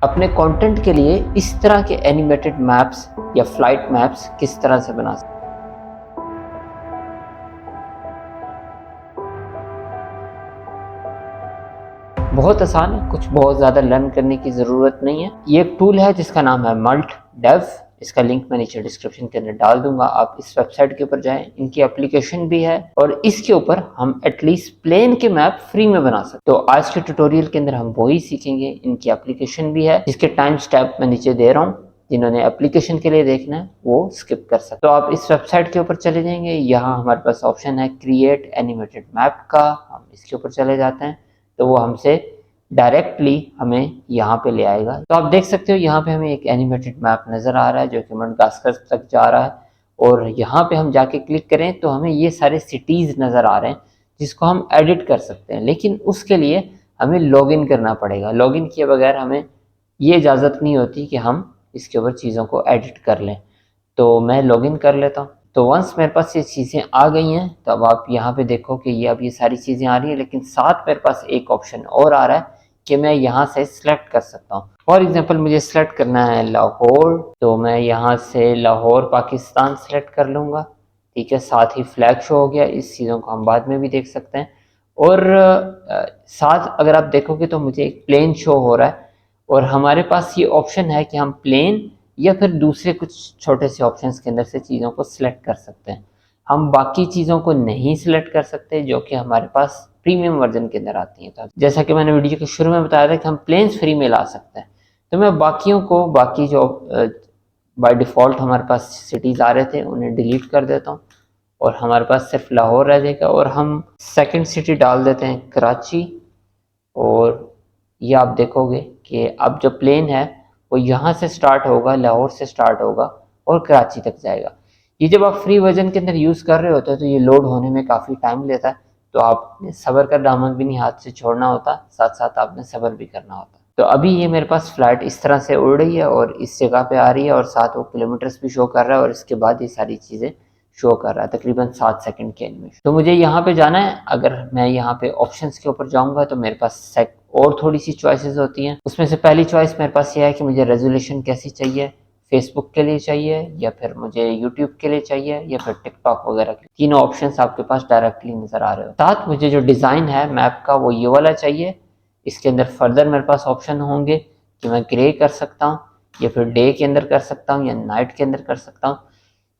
अपने कंटेंट के लिए इस तरह के एनिमेटेड मैप्स या फ्लाइट मैप्स किस तरह से बना सकते हैं। बहुत आसान है, कुछ बहुत ज़्यादा लर्न करने की ज़रूरत नहीं है। ये एक टूल है जिसका नाम है मल्ट डेव। इसका लिंक मैं नीचे डिस्क्रिप्शन के अंदर डाल दूंगा, आप इस वेबसाइट के ऊपर जाएं। इनकी एप्लीकेशन भी है और इसके ऊपर हम एटलीस्ट प्लेन के मैप फ्री में बना सकते। तो आज के ट्यूटोरियल के अंदर हम वही सीखेंगे। इनकी एप्लीकेशन भी है जिसके टाइम स्टैम्प मैं नीचे दे रहा हूँ। जिन्होंने एप्लीकेशन के लिए देखना है वो स्किप कर सकते। तो आप इस वेबसाइट के ऊपर चले जाएंगे, यहाँ हमारे पास ऑप्शन है क्रिएट एनिमेटेड मैप का। हम इसके ऊपर चले जाते हैं तो वो हमसे डायरेक्टली हमें यहाँ पे ले आएगा। तो आप देख सकते हो यहाँ पे हमें एक एनिमेटेड मैप नज़र आ रहा है जो कि मडगास्कर तक जा रहा है। और यहाँ पे हम जाके क्लिक करें तो हमें ये सारे सिटीज़ नज़र आ रहे हैं जिसको हम एडिट कर सकते हैं, लेकिन उसके लिए हमें लॉगिन करना पड़ेगा। लॉगिन किए बगैर हमें ये इजाज़त नहीं होती कि हम इसके ऊपर चीज़ों को एडिट कर लें। तो मैं लॉगिन कर लेता हूँ। तो वंस मेरे पास ये चीज़ें आ गई हैं तो अब आप यहाँ पे देखो कि ये अब ये सारी चीज़ें आ रही हैं, लेकिन साथ मेरे पास एक ऑप्शन और आ रहा है कि मैं यहाँ से सिलेक्ट कर सकता हूँ। फॉर एग्जांपल मुझे सिलेक्ट करना है लाहौर, तो मैं यहाँ से लाहौर पाकिस्तान सिलेक्ट कर लूँगा। ठीक है, साथ ही फ्लैग शो हो गया। इस चीज़ों को हम बाद में भी देख सकते हैं। और साथ अगर आप देखोगे तो मुझे एक प्लेन शो हो रहा है और हमारे पास ये ऑप्शन है कि हम प्लेन या फिर दूसरे कुछ छोटे से ऑप्शंस के अंदर से चीज़ों को सिलेक्ट कर सकते हैं। हम बाकी चीज़ों को नहीं सिलेक्ट कर सकते जो कि हमारे पास प्रीमियम वर्जन के अंदर आती हैं। तो जैसा कि मैंने वीडियो के शुरू में बताया था कि हम प्लेन्स फ्री में ला सकते हैं। तो मैं बाकियों को, बाकी जो बाय डिफ़ॉल्ट हमारे पास सिटीज़ आ रहे थे उन्हें डिलीट कर देता हूँ और हमारे पास सिर्फ लाहौर रह जाएगा। और हम सेकंड सिटी डाल देते हैं कराची। और ये आप देखोगे कि अब जो प्लेन है वो यहाँ से स्टार्ट होगा, लाहौर से स्टार्ट होगा और कराची तक जाएगा। ये जब आप फ्री वर्जन के अंदर यूज़ कर रहे होते हैं तो ये लोड होने में काफ़ी टाइम लेता है। तो आपने सब्र का दामन भी नहीं हाथ से छोड़ना होता, साथ साथ आपने सब्र भी करना होता। तो अभी ये मेरे पास फ्लाइट इस तरह से उड़ रही है और इस जगह पे आ रही है और साथ वो किलोमीटर्स भी शो कर रहा है और इसके बाद ये सारी चीज़ें शो कर रहा है तकरीबन 7 सेकंड के एनिमेशन। तो मुझे यहाँ पे जाना है। अगर मैं यहाँ पे ऑप्शंस के ऊपर जाऊँगा तो मेरे पास और थोड़ी सी चॉइसेस होती हैं। उसमें से पहली चॉइस मेरे पास ये है कि मुझे रेजोल्यूशन कैसी चाहिए, फेसबुक के लिए चाहिए या फिर मुझे यूट्यूब के लिए चाहिए या फिर टिकटॉक वगैरह के। तीनों ऑप्शंस आपके पास डायरेक्टली नज़र आ रहे हो। साथ मुझे जो डिज़ाइन है मैप का वो ये वाला चाहिए। इसके अंदर फर्दर मेरे पास ऑप्शन होंगे कि मैं ग्रे कर सकता हूँ या फिर डे के अंदर कर सकता हूँ या नाइट के अंदर कर सकता हूँ।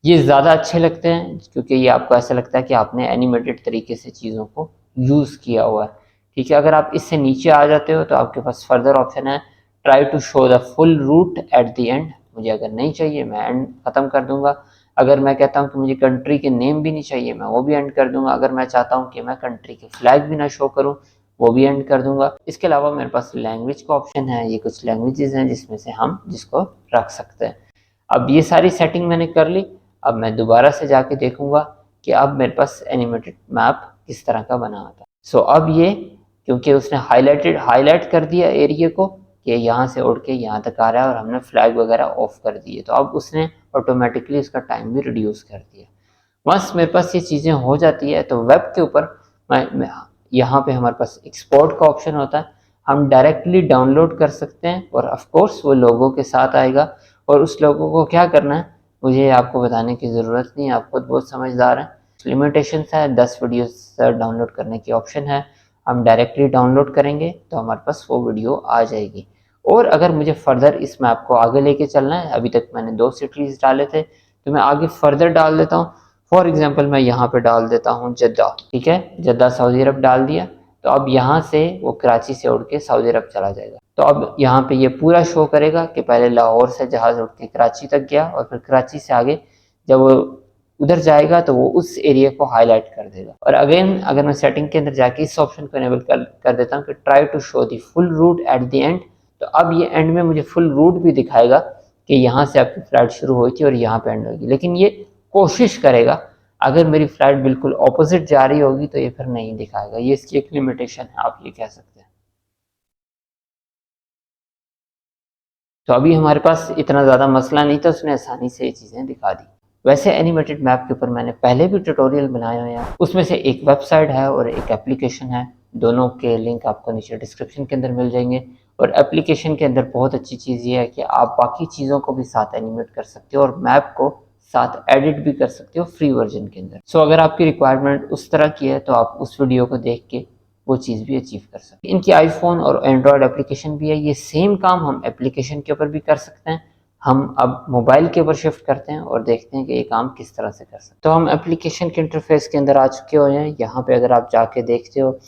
ये ज़्यादा अच्छे लगते हैं क्योंकि ये आपको ऐसा लगता है कि आपने एनिमेटेड तरीके से चीज़ों को यूज़ किया हुआ है। ठीक है, अगर आप इससे नीचे आ जाते हो तो आपके पास फर्दर ऑप्शन है try to show the full route at the end. मुझे अगर नहीं चाहिए मैं एंड ख़त्म कर दूंगा। अगर मैं कहता हूँ कि मुझे कंट्री के नेम भी नहीं चाहिए मैं वो भी एंड कर दूंगा। अगर मैं चाहता हूँ कि मैं कंट्री के फ्लैग भी ना शो करूँ वो भी एंड कर दूंगा। इसके अलावा मेरे पास लैंग्वेज का ऑप्शन है। ये कुछ लैंग्वेजेस हैं जिसमें से हम जिसको रख सकते हैं। अब ये सारी सेटिंग मैंने कर ली। अब मैं दोबारा से जाके देखूंगा कि अब मेरे पास एनिमेटेड मैप किस तरह का बना आता है। सो अब ये क्योंकि उसने हाईलाइट कर दिया एरिया को कि यहाँ से उड़ के यहाँ तक आ रहा है और हमने फ्लैग वगैरह ऑफ कर दिए, तो अब उसने ऑटोमेटिकली इसका टाइम भी रिड्यूस कर दिया। बस मेरे पास ये चीज़ें हो जाती है तो वेब के ऊपर मैं यहाँ पे हमारे पास एक्सपोर्ट का ऑप्शन होता है। हम डायरेक्टली डाउनलोड कर सकते हैं और ऑफ कोर्स वो लोगों के साथ आएगा। और उस लोगों को क्या करना है मुझे आपको बताने की ज़रूरत नहीं है, आप खुद बहुत समझदार हैं। लिमिटेशंस है, 10 वीडियोस डाउनलोड करने की ऑप्शन है। हम डायरेक्टली डाउनलोड करेंगे तो हमारे पास वो वीडियो आ जाएगी। और अगर मुझे फर्दर इस मैप को आगे लेके चलना है, अभी तक मैंने 2 सिटीज़ डाले थे तो मैं आगे फर्दर डाल देता हूँ। फॉर एग्जांपल मैं यहाँ पे डाल देता हूँ जद्दा। ठीक है, जद्दा सऊदी अरब डाल दिया। तो अब यहाँ से वो कराची से उड़ के सऊदी अरब चला जाएगा। तो अब यहाँ पे ये पूरा शो करेगा कि पहले लाहौर से जहाज़ उड़ के कराची तक गया और फिर कराची से आगे जब वो उधर जाएगा तो वो उस एरिया को हाईलाइट कर देगा। और अगेन अगर मैं सेटिंग के अंदर जाके इस ऑप्शन को इनेबल कर देता हूँ कि try to show the full route at the end, तो अब ये एंड में मुझे फुल रूट भी दिखाएगा कि यहाँ से आपकी फ्लाइट शुरू हुई थी और यहाँ पे एंड होगी। लेकिन ये कोशिश करेगा, अगर मेरी फ्लाइट बिल्कुल ऑपोजिट जा रही होगी तो ये फिर नहीं दिखाएगा। ये इसकी एक लिमिटेशन है, आप ये कह सकते हैं। तो अभी हमारे पास इतना ज़्यादा मसला नहीं था, उसने आसानी से ये चीज़ें दिखा दी। वैसे एनिमेटेड मैप के ऊपर मैंने पहले भी ट्यूटोरियल बनाए हुए हैं। उसमें से एक वेबसाइट है और एक एप्लीकेशन है। दोनों के लिंक आपको नीचे डिस्क्रिप्शन के अंदर मिल जाएंगे। और एप्लीकेशन के अंदर बहुत अच्छी चीज़ ये है कि आप बाकी चीज़ों को भी साथ एनिमेट कर सकते हो और मैप को साथ एडिट भी कर सकते हो फ्री वर्जन के अंदर। सो अगर आपकी रिक्वायरमेंट उस तरह की है तो आप उस वीडियो को देख के वो चीज़ भी अचीव कर सकते हैं। इनकी आईफोन और एंड्रॉयड एप्लीकेशन भी है, ये सेम काम हम एप्लीकेशन के ऊपर भी कर सकते हैं। हम अब मोबाइल के ऊपर शिफ्ट करते हैं और देखते हैं कि ये काम किस तरह से कर सकते हैं। तो हम एप्लीकेशन के इंटरफेस के अंदर आ चुके हो हैं। यहाँ पे अगर आप जाके देखते हो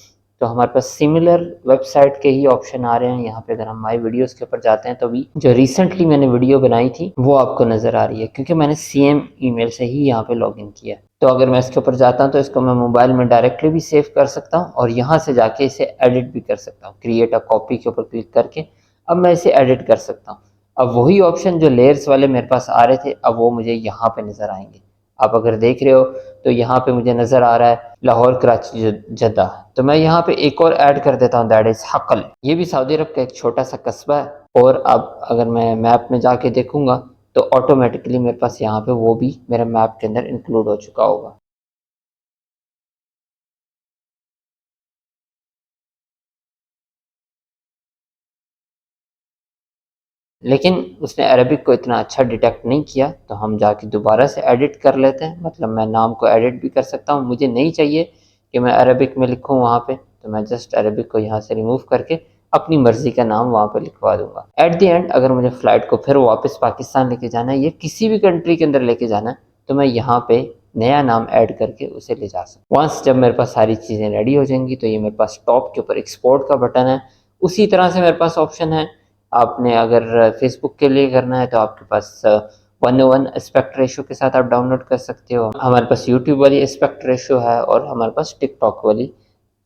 तो हमारे पास सिमिलर वेबसाइट के ही ऑप्शन आ रहे हैं। यहाँ पे अगर हम माई वीडियोस के ऊपर जाते हैं तो भी जो रिसेंटली मैंने वीडियो बनाई थी वो आपको नज़र आ रही है, क्योंकि मैंने सेम ईमेल से ही यहाँ पे लॉगिन किया। तो अगर मैं इसके ऊपर जाता हूँ तो इसको मैं मोबाइल में डायरेक्टली भी सेव कर सकता हूँ और यहाँ से जाके इसे एडिट भी कर सकता हूँ। क्रिएट अ कॉपी के ऊपर क्लिक करके अब मैं इसे एडिट कर सकता हूँ। अब वही ऑप्शन जो लेयर्स वाले मेरे पास आ रहे थे अब वो मुझे यहाँ पे नज़र आएंगे। आप अगर देख रहे हो तो यहाँ पे मुझे नज़र आ रहा है लाहौर, कराची, जद्दा। तो मैं यहाँ पे एक और ऐड कर देता हूँ, दैट इज़ हकल। ये भी सऊदी अरब का एक छोटा सा कस्बा है। और अब अगर मैं मैप में जाके देखूंगा तो ऑटोमेटिकली मेरे पास यहाँ पे वो भी मेरे मैप के अंदर इंक्लूड हो चुका होगा। लेकिन उसने अरबिक को इतना अच्छा डिटेक्ट नहीं किया, तो हम जाके दोबारा से एडिट कर लेते हैं। मतलब मैं नाम को एडिट भी कर सकता हूँ। मुझे नहीं चाहिए कि मैं अरबिक में लिखूँ वहाँ पे, तो मैं जस्ट अरबिक को यहाँ से रिमूव करके अपनी मर्ज़ी का नाम वहाँ पे लिखवा दूँगा। एट द एंड अगर मुझे फ़्लाइट को फिर वापस पाकिस्तान लेके जाना है या किसी भी कंट्री के अंदर लेके जाना है तो मैं यहाँ पे नया नाम ऐड करके उसे ले जा सकता हूँ। वंस जब मेरे पास सारी चीज़ें रेडी हो जाएंगी तो ये मेरे पास टॉप के ऊपर एक्सपोर्ट का बटन है। उसी तरह से मेरे पास ऑप्शन है, आपने अगर फेसबुक के लिए करना है तो आपके पास 1:1 एस्पेक्ट रेशियो के साथ आप डाउनलोड कर सकते हो। हमारे पास यूट्यूब वाली एस्पेक्ट रेशियो है और हमारे पास टिकटॉक वाली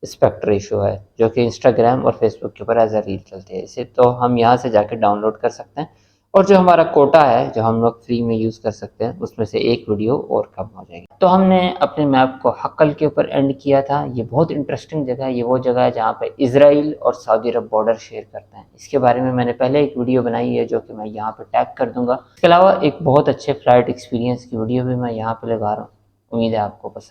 एस्पेक्ट रेशियो है जो कि इंस्टाग्राम और फेसबुक के ऊपर एज अ रील चलती है। इसे तो हम यहाँ से जाके डाउनलोड कर सकते हैं और जो हमारा कोटा है जो हम लोग फ्री में यूज़ कर सकते हैं उसमें से एक वीडियो और कम हो जाएगी। तो हमने अपने मैप को हक्कल के ऊपर एंड किया था। ये बहुत इंटरेस्टिंग जगह है। ये वो जगह है जहाँ पे इजराइल और सऊदी अरब बॉर्डर शेयर करते हैं। इसके बारे में मैंने पहले एक वीडियो बनाई है जो कि मैं यहाँ पे टैग कर दूंगा। इसके अलावा एक बहुत अच्छे फ्लाइट एक्सपीरियंस की वीडियो भी मैं यहाँ पे लगा रहा हूँ। उम्मीद है आपको पसंद